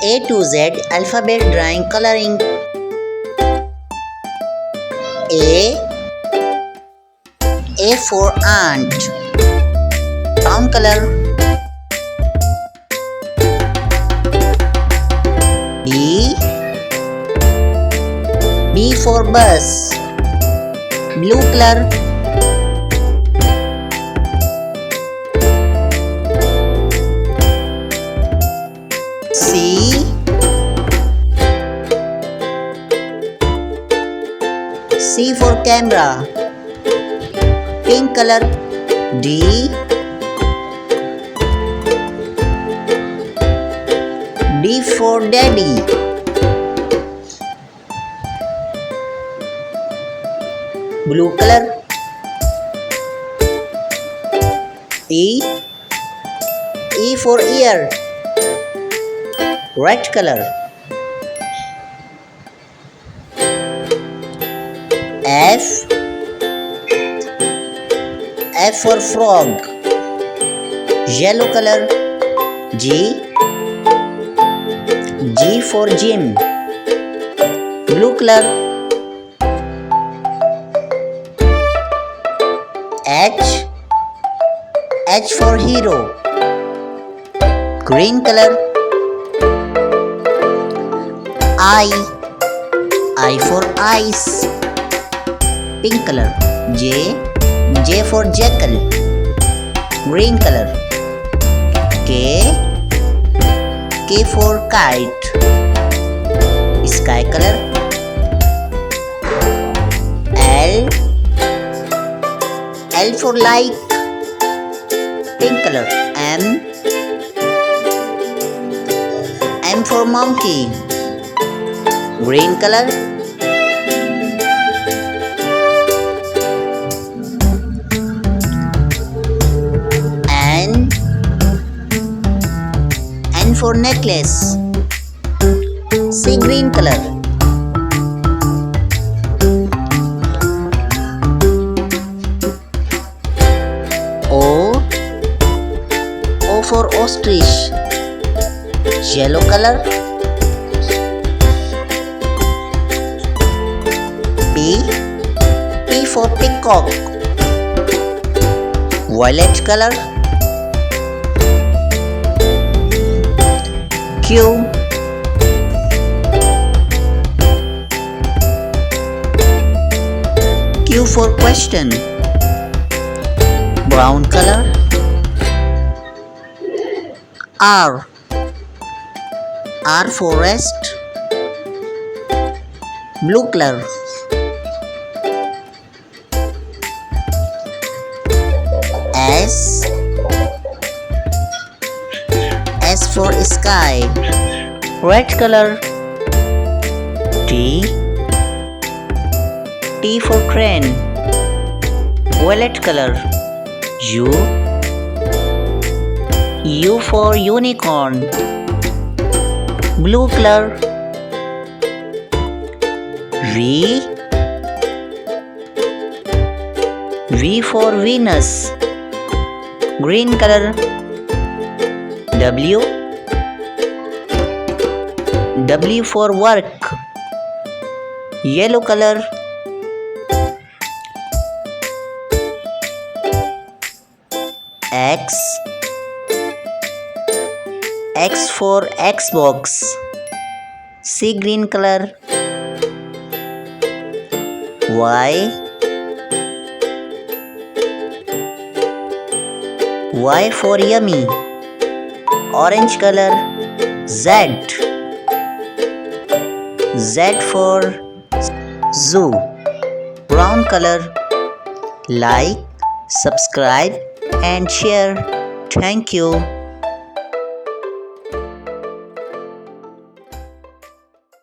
A to Z alphabet drawing coloring. A for ant, brown color. B for bus, blue color. C for camera, pink color. D for daddy, blue color. E for ear, red color. F for frog, yellow color. G for gym, blue color. H for hero, green color. I for eyes, pink color. J for jackal, green color. K for kite, sky color. L for like, pink color. M for monkey, green color. N for necklace, sea green color. O for ostrich, yellow color. P for peacock, violet color. Q for question, brown color. R for rest, blue color. S for sky, red color. T for train, violet color. U for unicorn, blue color. V for Venus, green color. W for work, yellow color. X for Xbox, sea green color. Y for yummy, orange color. Z for zoo, brown color. Like, subscribe and share. Thank you.